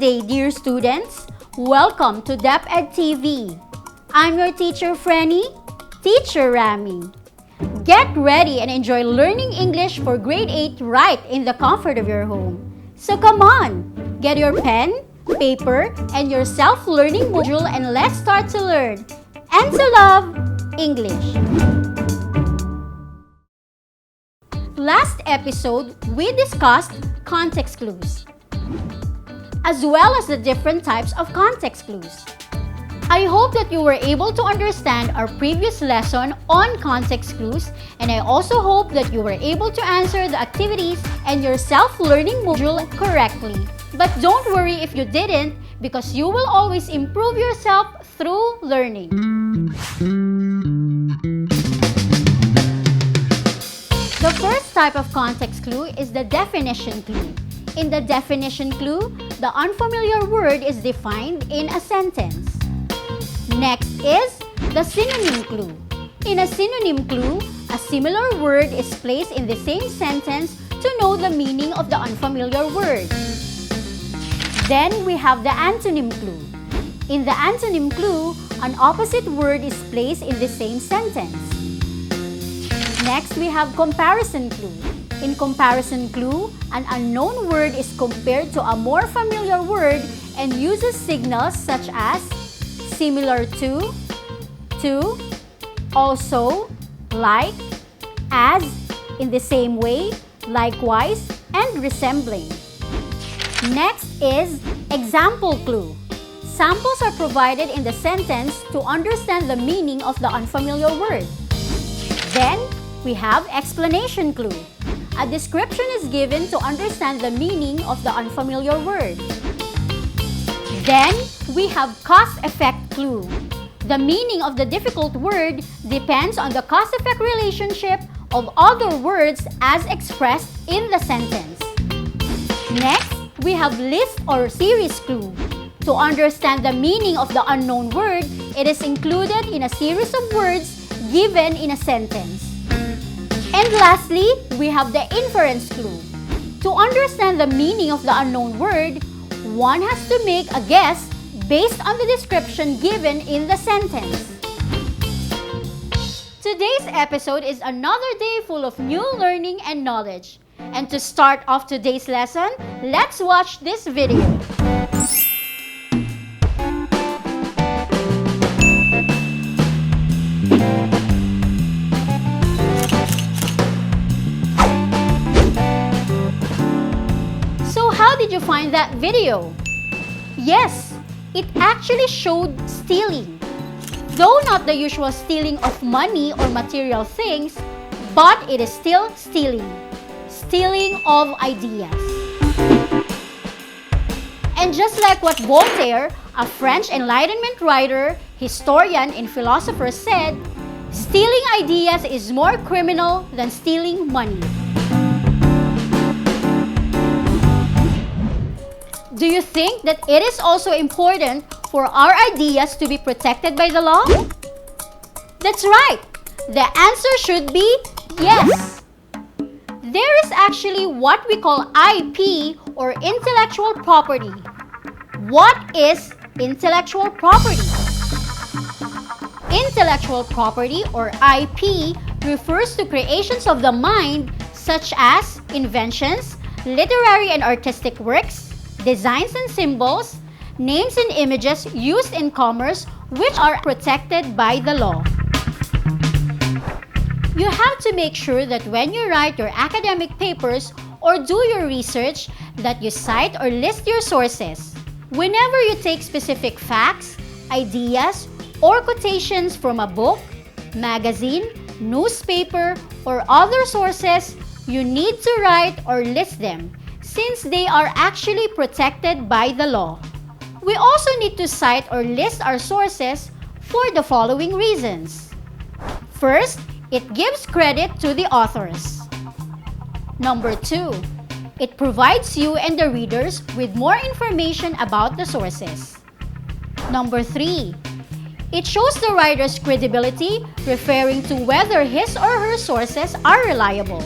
day, dear students. Welcome to DepEd TV. I'm your teacher, Frenny, Teacher Rami. Get ready and enjoy learning English for grade 8 right in the comfort of your home. So come on, get your pen, paper, and your self-learning module and let's start to learn and to love English. Last episode, we discussed context clues, as well as the different types of context clues. I hope that you were able to understand our previous lesson on context clues, and I also hope that you were able to answer the activities and your self-learning module correctly. But don't worry if you didn't, because you will always improve yourself through learning. The first type of context clue is the definition clue. In the definition clue, the unfamiliar word is defined in a sentence. Next is the synonym clue. In a synonym clue, a similar word is placed in the same sentence to know the meaning of the unfamiliar word. Then we have the antonym clue. In the antonym clue, an opposite word is placed in the same sentence. Next, we have comparison clue. In comparison clue, an unknown word is compared to a more familiar word and uses signals such as similar to, also, like, as, in the same way, likewise, and resembling. Next is example clue. Samples are provided in the sentence to understand the meaning of the unfamiliar word. Then, we have explanation clue. A description is given to understand the meaning of the unfamiliar word. Then, we have cause-effect clue. The meaning of the difficult word depends on the cause-effect relationship of other words as expressed in the sentence. Next, we have list or series clue. To understand the meaning of the unknown word, it is included in a series of words given in a sentence. And lastly, we have the inference clue. To understand the meaning of the unknown word, one has to make a guess based on the description given in the sentence. Today's episode is another day full of new learning and knowledge. And to start off today's lesson, let's watch this video. How did you find that video? Yes, it actually showed stealing. Though not the usual stealing of money or material things, but it is still stealing. Stealing of ideas. And just like what Voltaire, a French Enlightenment writer, historian, and philosopher said, stealing ideas is more criminal than stealing money. Do you think that it is also important for our ideas to be protected by the law? That's right! The answer should be yes! There is actually what we call IP or intellectual property. What is intellectual property? Intellectual property or IP refers to creations of the mind such as inventions, literary and artistic works, designs and symbols, names and images used in commerce which are protected by the law. You have to make sure that when you write your academic papers or do your research that you cite or list your sources. Whenever you take specific facts, ideas, or quotations from a book, magazine, newspaper, or other sources, you need to write or list them, since they are actually protected by the law. We also need to cite or list our sources for the following reasons. First, it gives credit to the authors. Number 2, it provides you and the readers with more information about the sources. Number 3, it shows the writer's credibility, referring to whether his or her sources are reliable.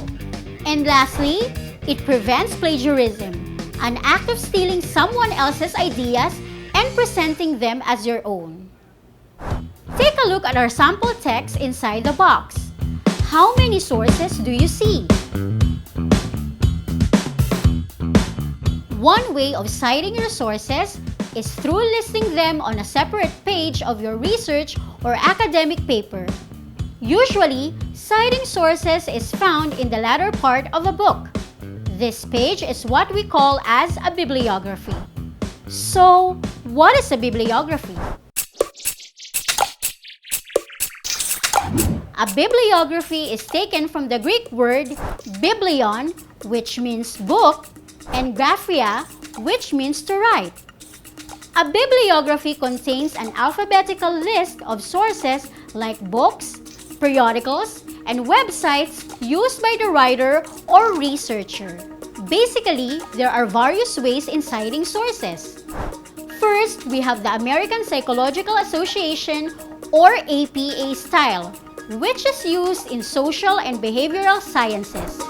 And lastly, it prevents plagiarism, an act of stealing someone else's ideas and presenting them as your own. Take a look at our sample text inside the box. How many sources do you see? One way of citing your sources is through listing them on a separate page of your research or academic paper. Usually, citing sources is found in the latter part of a book. This page is what we call as a bibliography. So, what is a bibliography? A bibliography is taken from the Greek word biblion, which means book, and graphia, which means to write. A bibliography contains an alphabetical list of sources like books, periodicals, and websites used by the writer or researcher. Basically, there are various ways in citing sources. First, we have the American Psychological Association or APA style, which is used in social and behavioral sciences.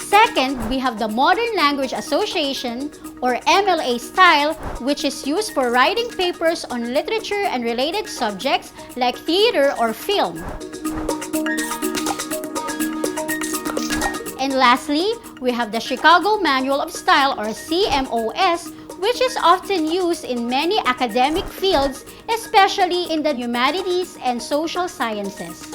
Second, we have the Modern Language Association or MLA style, which is used for writing papers on literature and related subjects like theater or film. And lastly, we have the Chicago Manual of Style or CMOS, which is often used in many academic fields, especially in the humanities and social sciences.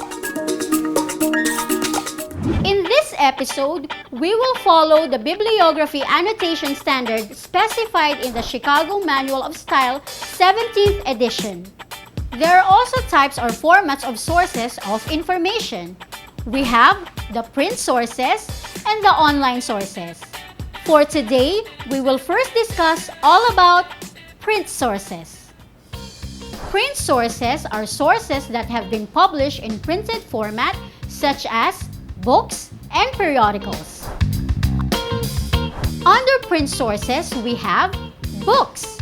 In this episode, we will follow the bibliography annotation standard specified in the Chicago Manual of Style 17th edition. There are also types or formats of sources of information. We have the print sources and the online sources. For today, we will first discuss all about print sources. Print sources are sources that have been published in printed format such as books and periodicals. Under print sources, we have books.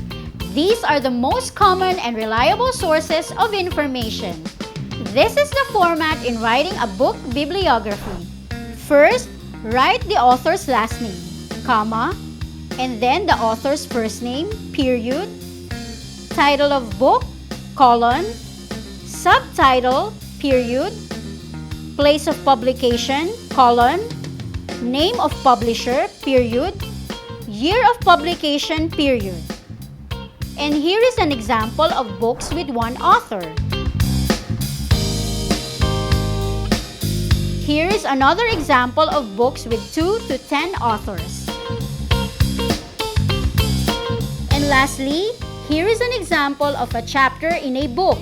These are the most common and reliable sources of information. This is the format in writing a book bibliography. First, write the author's last name, comma, and then the author's first name, period, title of book, colon, subtitle, period, place of publication, colon, name of publisher, period, year of publication, period. And here is an example of books with one author. Here is another example of books with 2 to 10 authors. And lastly, here is an example of a chapter in a book.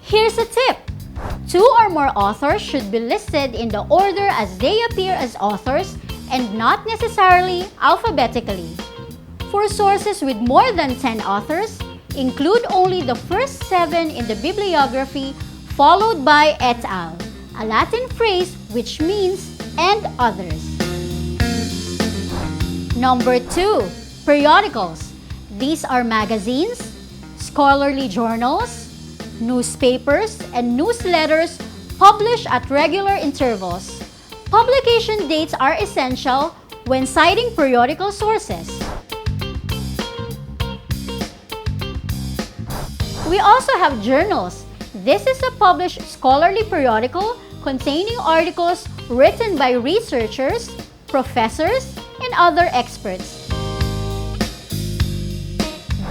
Here's a tip. 2 or more authors should be listed in the order as they appear as authors and not necessarily alphabetically. For sources with more than 10 authors, include only the first 7 in the bibliography followed by et al., a Latin phrase which means and others. Number 2, periodicals. These are magazines, scholarly journals, newspapers, and newsletters published at regular intervals. Publication dates are essential when citing periodical sources. We also have journals. This is a published scholarly periodical containing articles written by researchers, professors, and other experts.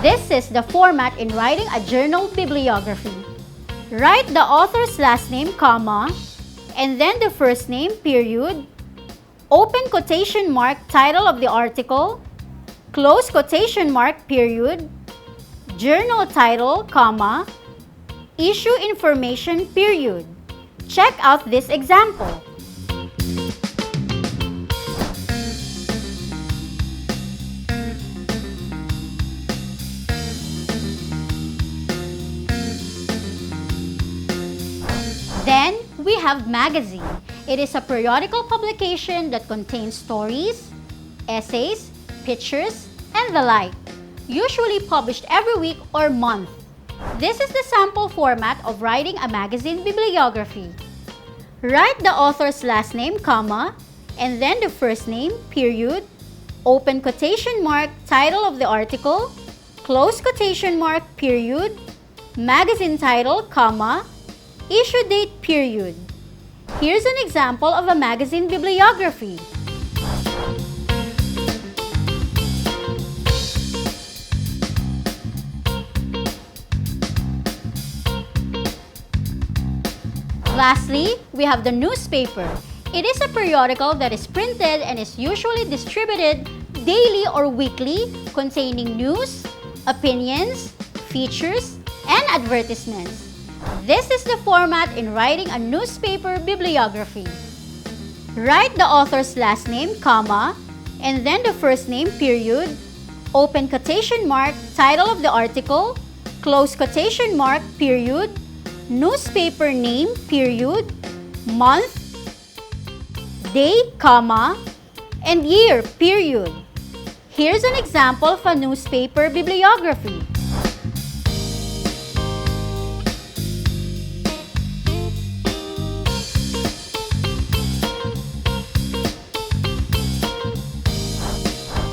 This is the format in writing a journal bibliography. Write the author's last name, comma, and then the first name, period, open quotation mark, title of the article, close quotation mark, period, journal title, comma, issue information, period. Check out this example. Then, we have magazine. It is a periodical publication that contains stories, essays, pictures, and the like. usually published every week or month. This is the sample format of writing a magazine bibliography. Write the author's last name, comma, and then the first name, period, open quotation mark, title of the article, close quotation mark, period, magazine title, comma, issue date, period. Here's an example of a magazine bibliography. Lastly, we have the newspaper. It is a periodical that is printed and is usually distributed daily or weekly, containing news, opinions, features, and advertisements. This is the format in writing a newspaper bibliography. Write the author's last name, comma, and then the first name, period, open quotation mark, title of the article, close quotation mark, period, newspaper name, period, month, day, comma, and year, period. Here's an example of a newspaper bibliography.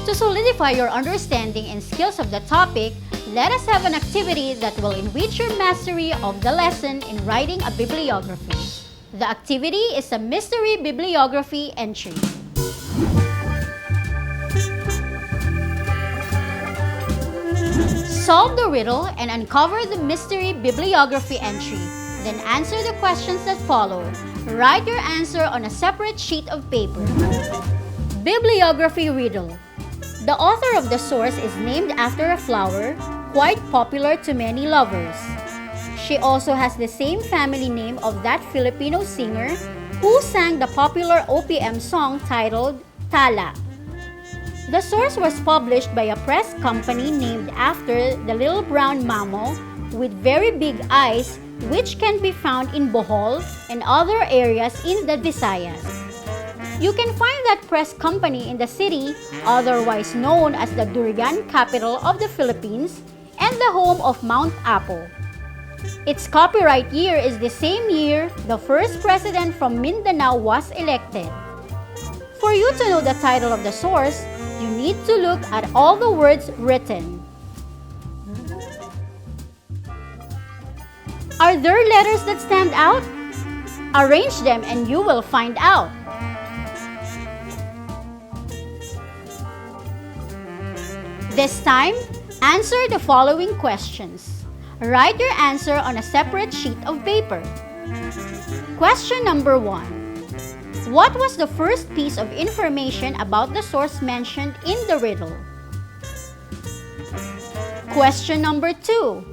To solidify your understanding and skills of the topic, let us have an activity that will enrich your mastery of the lesson in writing a bibliography. The activity is a mystery bibliography entry. Solve the riddle and uncover the mystery bibliography entry. Then answer the questions that follow. Write your answer on a separate sheet of paper. Bibliography riddle. The author of the source is named after a flower, quite popular to many lovers. She also has the same family name of that Filipino singer who sang the popular OPM song titled Tala. The source was published by a press company named after the little brown mammal with very big eyes, which can be found in Bohol and other areas in the Visayas. You can find that press company in the city, otherwise known as the Durian capital of the Philippines and the home of Mount Apo. Its copyright year is the same year the first president from Mindanao was elected. For you to know the title of the source, you need to look at all the words written. Are there letters that stand out? Arrange them and you will find out. This time, answer the following questions. Write your answer on a separate sheet of paper. Question number 1. What was the first piece of information about the source mentioned in the riddle? Question number 2.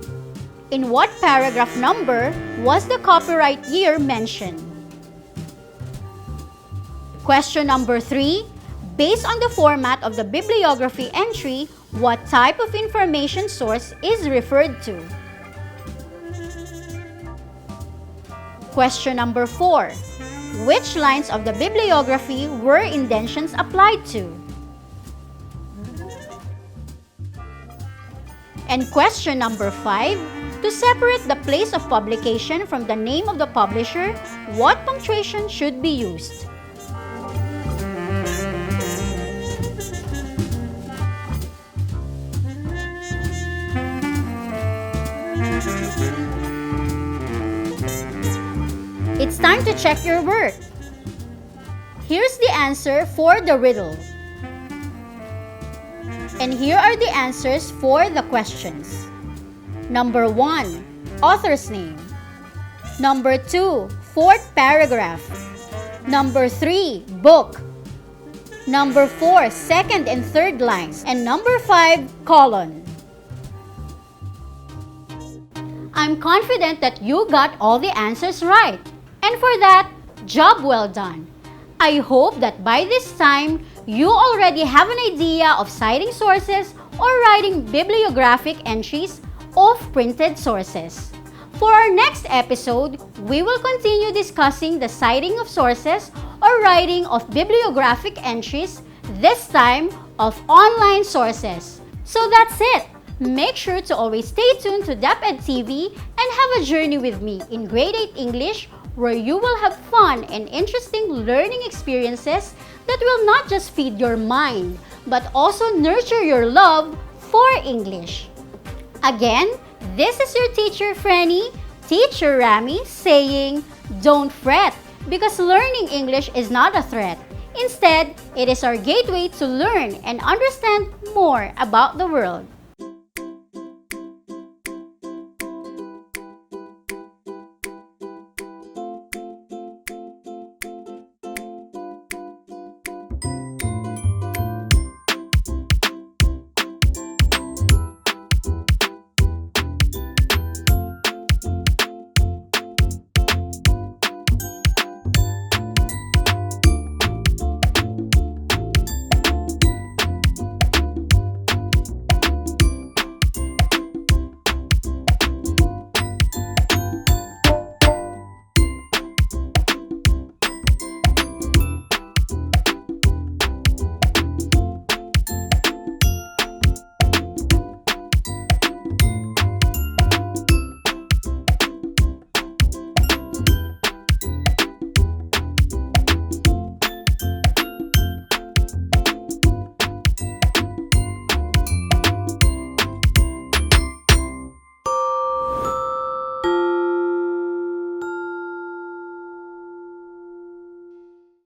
In what paragraph number was the copyright year mentioned? Question number 3. Based on the format of the bibliography entry, what type of information source is referred to? Question number 4. Which lines of the bibliography were indentions applied to? And question number 5. To separate the place of publication from the name of the publisher, what punctuation should be used? It's time to check your work. Here's the answer for the riddle. And here are the answers for the questions. Number 1, author's name. Number 2, fourth paragraph. Number 3, book. Number 4, second and third lines. And number 5, colon. I'm confident that you got all the answers right. And for that, job well done. I hope that by this time, you already have an idea of citing sources or writing bibliographic entries of printed sources. For our next episode, we will continue discussing the citing of sources or writing of bibliographic entries, this time of online sources. So that's it! Make sure to always stay tuned to DepEd TV and have a journey with me in Grade 8 English, where you will have fun and interesting learning experiences that will not just feed your mind, but also nurture your love for English. Again, this is your teacher, Franny, Teacher Rami, saying, don't fret, because learning English is not a threat. Instead, it is our gateway to learn and understand more about the world.